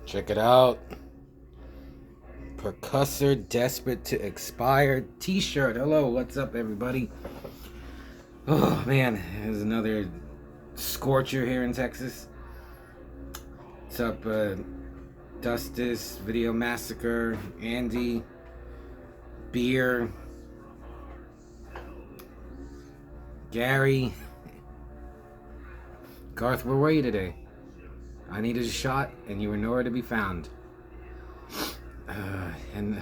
Check it out. Percussor Desperate to Expire t-shirt. Hello, what's up, everybody? Oh, man. There's another scorcher here in Texas. What's up, Dustus, Video Massacre, Andy, Beer, Gary, Garth, where were you today? I needed a shot, and you were nowhere to be found. And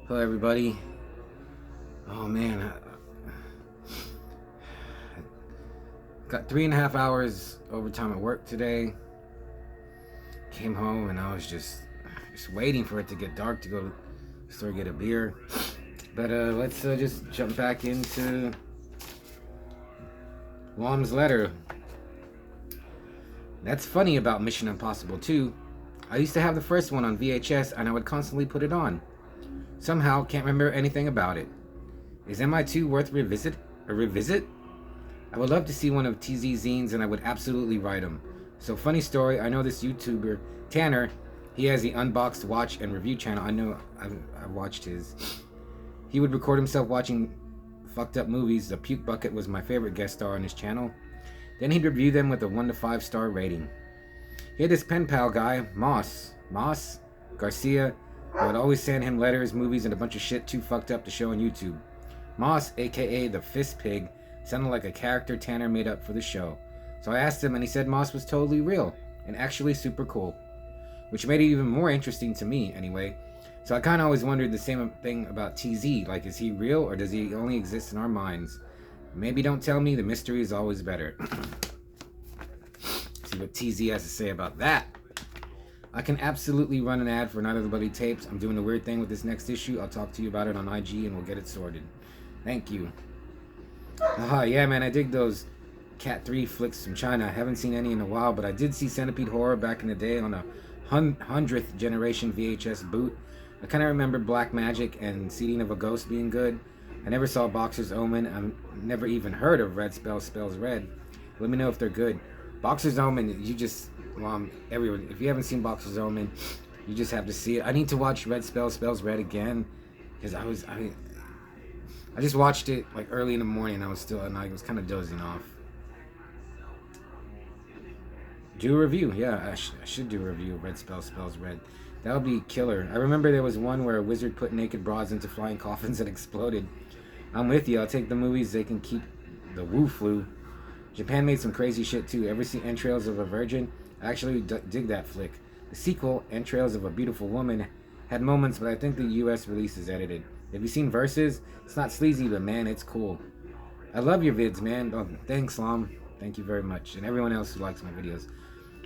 hello, everybody. Oh man, I got 3.5 hours overtime at work today. Came home and I was just waiting for it to get dark to go to the store get a beer. But let's just jump back into Lom's letter. That's funny about Mission Impossible 2. I used to have the first one on VHS and I would constantly put it on. Somehow can't remember anything about it. Is MI2 worth a revisit? I would love to see one of TZ zines and I would absolutely write them. So funny story, I know this YouTuber, Tanner, he has the Unboxed Watch and Review channel. I know I've watched his. He would record himself watching fucked up movies. The Puke Bucket was my favorite guest star on his channel. Then he'd review them with a 1 to 5 star rating. He had this pen pal guy, Moss Garcia, who would always send him letters, movies, and a bunch of shit too fucked up to show on YouTube. Moss, aka the Fist Pig, sounded like a character Tanner made up for the show. So I asked him and he said Moss was totally real and actually super cool, which made it even more interesting to me anyway. So I kind of always wondered the same thing about TZ, like is he real or does he only exist in our minds? Maybe don't tell me, the mystery is always better. See what TZ has to say about that. I can absolutely run an ad for Night of the Bloody Tapes. I'm doing a weird thing with this next issue. I'll talk to you about it on IG and we'll get it sorted. Thank you. Yeah, man, I dig those Cat 3 flicks from China. I haven't seen any in a while, but I did see Centipede Horror back in the day on a 100th generation VHS boot. I kind of remember Black Magic and Seeding of a Ghost being good. I never saw Boxer's Omen. I've never even heard of Red Spell Spells Red. Let me know if they're good. Boxer's Omen, you just, everyone, if you haven't seen Boxer's Omen, you just have to see it. I need to watch Red Spell Spells Red again, because I just watched it like early in the morning. I was kind of dozing off. Do a review, yeah, I should do a review of Red Spell Spells Red. That would be killer. I remember there was one where a wizard put naked broads into flying coffins that exploded. I'm with you. I'll take the movies. They can keep the Wu Flu. Japan made some crazy shit too. Ever see Entrails of a Virgin? I actually dig that flick. The sequel, Entrails of a Beautiful Woman, had moments, but I think the US release is edited. Have you seen Versus? It's not sleazy, but man, it's cool. I love your vids, man. Oh, thanks, Lom. Thank you very much. And everyone else who likes my videos.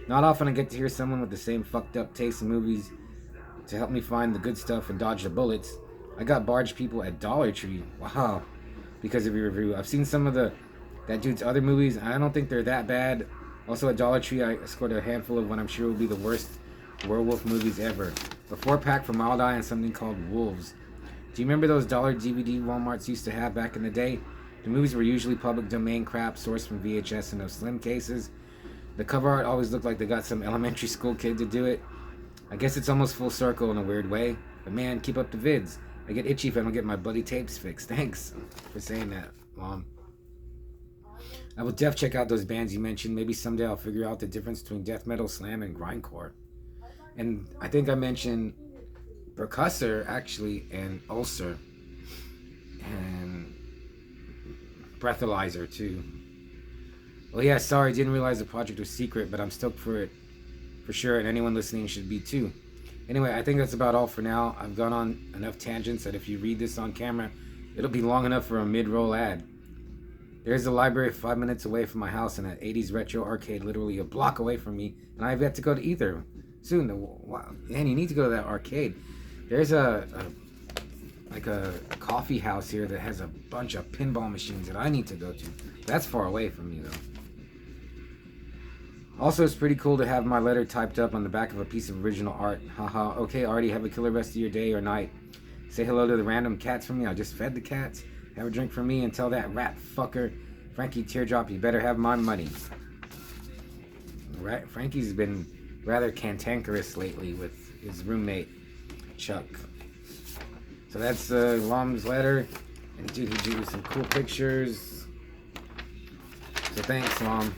Not often I get to hear someone with the same fucked up taste in movies to help me find the good stuff and dodge the bullets. I got barged people at Dollar Tree. Wow. Because of your review. I've seen some of that dude's other movies. I don't think they're that bad. Also at Dollar Tree, I scored a handful of what I'm sure will be the worst werewolf movies ever. A 4-pack for Mild Eye and something called Wolves. Do you remember those dollar DVD Walmarts used to have back in the day? The movies were usually public domain crap sourced from VHS in those slim cases. The cover art always looked like they got some elementary school kid to do it. I guess it's almost full circle in a weird way. But man, keep up the vids. I get itchy if I don't get my bloody tapes fixed. Thanks for saying that, Mom. I will check out those bands you mentioned. Maybe someday I'll figure out the difference between death metal, slam, and grindcore. And I think I mentioned Percussor, actually, and Ulcer. And Breathalyzer, too. Well, yeah, sorry, didn't realize the project was secret, but I'm stoked for it, for sure, and anyone listening should be too. Anyway, I think that's about all for now. I've gone on enough tangents that if you read this on camera, it'll be long enough for a mid-roll ad. There's a library 5 minutes away from my house and an 80s retro arcade literally a block away from me, and I've yet to go to either. Soon, wow, man, you need to go to that arcade. There's a coffee house here that has a bunch of pinball machines that I need to go to. That's far away from me, though. Also, it's pretty cool to have my letter typed up on the back of a piece of original art. Haha, okay, Artie, have a killer rest of your day or night. Say hello to the random cats for me. I just fed the cats. Have a drink for me and tell that rat fucker, Frankie Teardrop, you better have my money. Right? Frankie's been rather cantankerous lately with his roommate Chuck. So that's Lom's letter, and he drew some cool pictures. So thanks, Lom.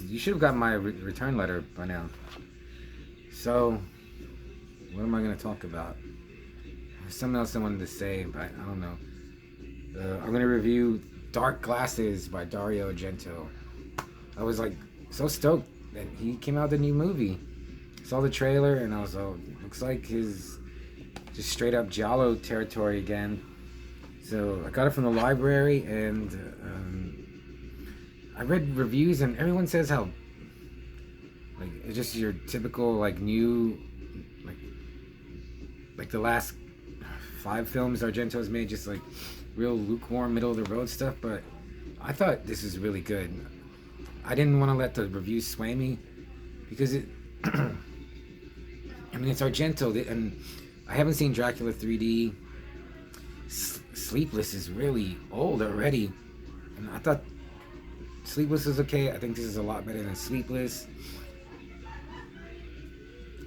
You should have gotten my return letter by now. So, what am I going to talk about? There's something else I wanted to say, but I don't know. I'm going to review Dark Glasses by Dario Argento. I was like so stoked that he came out with a new movie. Saw the trailer and I was looks like his just straight up giallo territory again. So I got it from the library, and I read reviews and everyone says how like it's just your typical like new like the last 5 films Argento's made, just like real lukewarm, middle of the road stuff. But I thought this was really good. I didn't want to let the reviews sway me because it I mean, it's Argento, and I haven't seen Dracula 3D. Sleepless is really old already, and I thought Sleepless was okay. I think this is a lot better than Sleepless.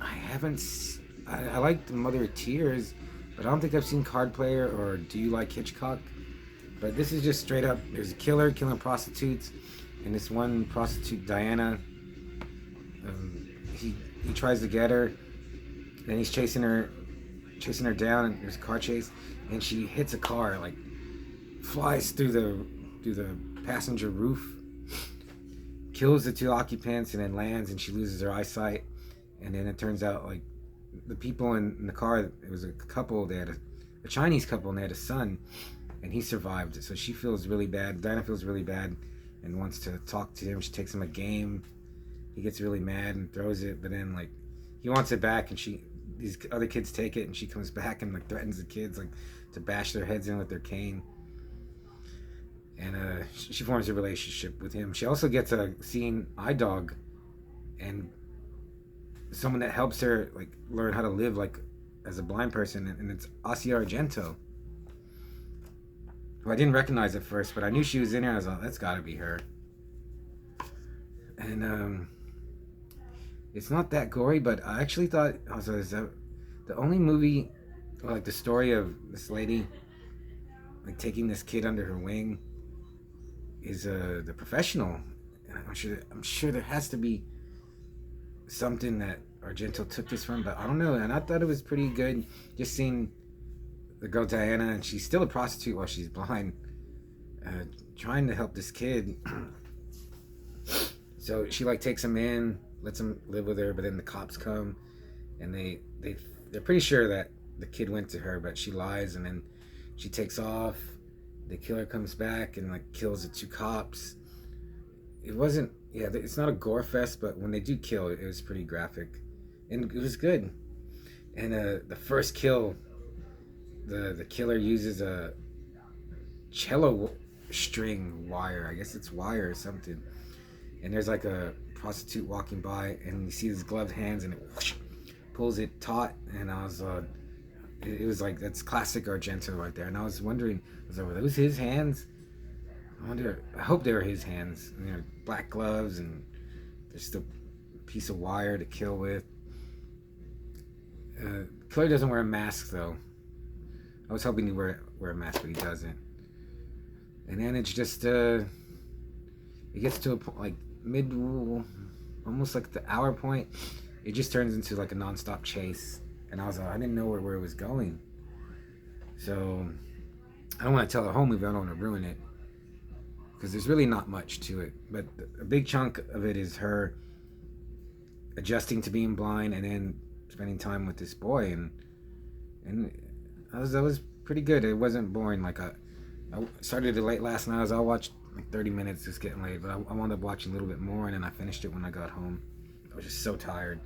I liked Mother of Tears, but I don't think I've seen Card Player or Do You Like Hitchcock? But this is just straight up, there's a killer killing prostitutes, and this one prostitute, Diana, he tries to get her, then he's chasing her down, and there's a car chase, and she hits a car, like flies through the passenger roof, kills the 2 occupants, and then lands, and she loses her eyesight. And then it turns out like the people in the car, it was a couple, they had a Chinese couple, and they had a son, and he survived. So she feels really bad, Diana feels really bad and wants to talk to him. She takes him a game, he gets really mad and throws it, but then like he wants it back, and these other kids take it, and she comes back and like threatens the kids like to bash their heads in with their cane. And she forms a relationship with him. She also gets a seeing eye dog and someone that helps her like learn how to live like as a blind person, and it's Asia Argento, who I didn't recognize at first, but I knew she was in there. I was like, that's gotta be her. And it's not that gory, but I actually thought is that the only movie, or like the story of this lady like taking this kid under her wing is The Professional. And I'm sure there has to be something that Argento took this from, but I don't know. And I thought it was pretty good, just seeing the girl Diana, and she's still a prostitute while she's blind, trying to help this kid. So she like takes him in, lets him live with her, but then the cops come, and they're pretty sure that the kid went to her, but she lies, and then she takes off. The killer comes back and like kills the 2 cops. It wasn't, it's not a gore fest, but when they do kill, it was pretty graphic, and it was good. And the first kill, the killer uses a cello string wire, I guess it's wire or something, and there's like a prostitute walking by, and you see his gloved hands, and it whoosh, pulls it taut. And I was it was like, that's classic Argento right there. And I was wondering, were those his hands? I hope they were his hands. You know, black gloves, and there's just a piece of wire to kill with. Killer doesn't wear a mask though. I was hoping he'd wear a mask, but he doesn't. And then it's just it gets to a point like almost like the hour point. It just turns into like a non-stop chase, and I was like, I didn't know where it was going. So I don't want to tell the whole movie. I don't want to ruin it, because there's really not much to it. But a big chunk of it is her adjusting to being blind, and then spending time with this boy, and that was pretty good. It wasn't boring. Like I started it late last night. I watched like 30 minutes, just getting late, but I wound up watching a little bit more, and then I finished it when I got home. I was just so tired.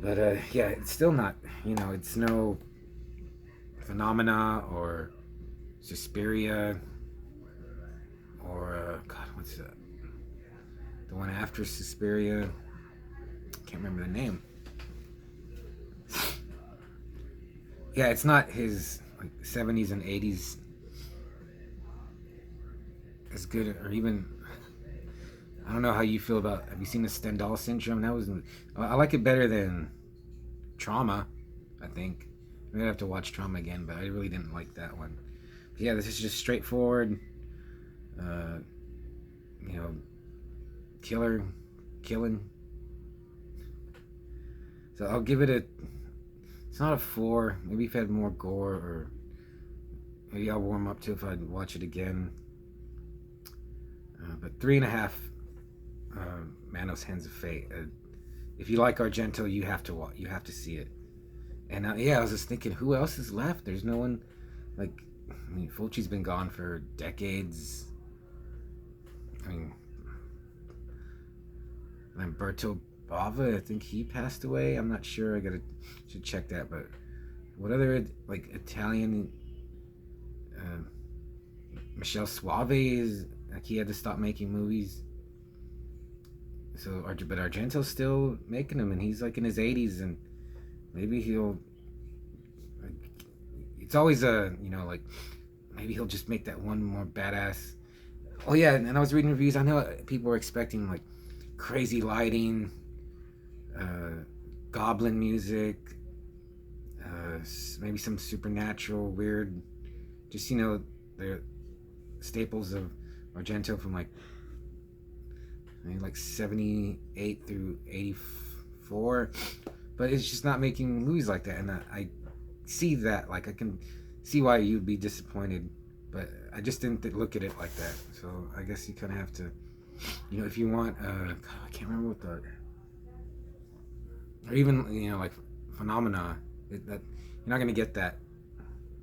But it's still not, it's no Phenomena or Suspiria or God, what's that? The one after Suspiria. Can't remember the name. Yeah, it's not his like 70s and 80s as good, or even I don't know how you feel about. Have you seen the Stendhal syndrome? That was. I like it better than Trauma. I think. I'm gonna have to watch Trauma again, but I really didn't like that one. But yeah, this is just straightforward. Uh, you know, killing. So I'll give it a. It's not a 4. Maybe if it had more gore, or maybe I'll warm up to if I watch it again. But 3.5. Manos Hands of Fate. If you like Argento, you have to watch. You have to see it. And yeah, I was just thinking, who else is left? There's no one. Like, I mean, Fulci's been gone for decades. I mean, Lamberto Bava, I think he passed away. I'm not sure. Should check that. But what other like Italian? Michel Suave is like, he had to stop making movies. So, but Argento's still making them, and he's like in his 80s, and maybe he'll. Like, it's always like maybe he'll just make that one more badass. Oh yeah, and I was reading reviews. I know people were expecting like crazy lighting, goblin music, maybe some supernatural weird, just the staples of Argento from like 78 through 84, but it's just not making movies like that, and I see that. Like, I can see why you'd be disappointed, but I just didn't look at it like that. So I guess you kind of have to, if you want, I can't remember what the, or even like Phenomena, that you're not gonna get that.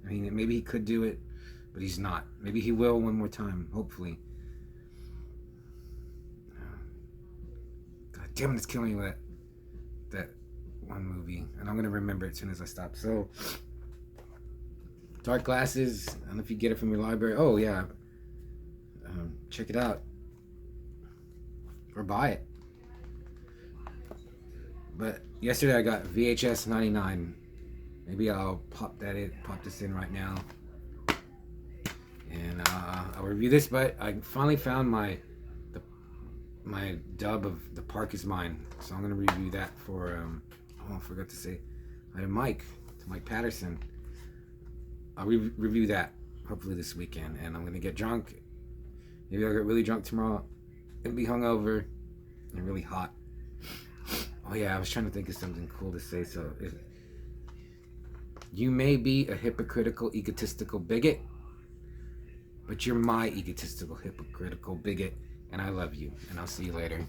I mean, maybe he could do it, but he's not. Maybe he will one more time, hopefully. God damn it, it's killing me with that one movie, and I'm gonna remember it as soon as I stop. So, Dark Glasses. I don't know if you get it from your library. Oh yeah, check it out or buy it. But yesterday I got VHS 99. Maybe I'll pop this in right now, and I'll review this. But I finally found my dub of The Park Is Mine, so I'm gonna review that for I forgot to say hi to Mike Patterson. I'll review that hopefully this weekend, and I'm gonna get drunk. Maybe I'll get really drunk tomorrow and be hungover and really hot. Oh yeah, I was trying to think of something cool to say. So, you may be a hypocritical, egotistical bigot, but you're my egotistical, hypocritical bigot, and I love you, and I'll see you later.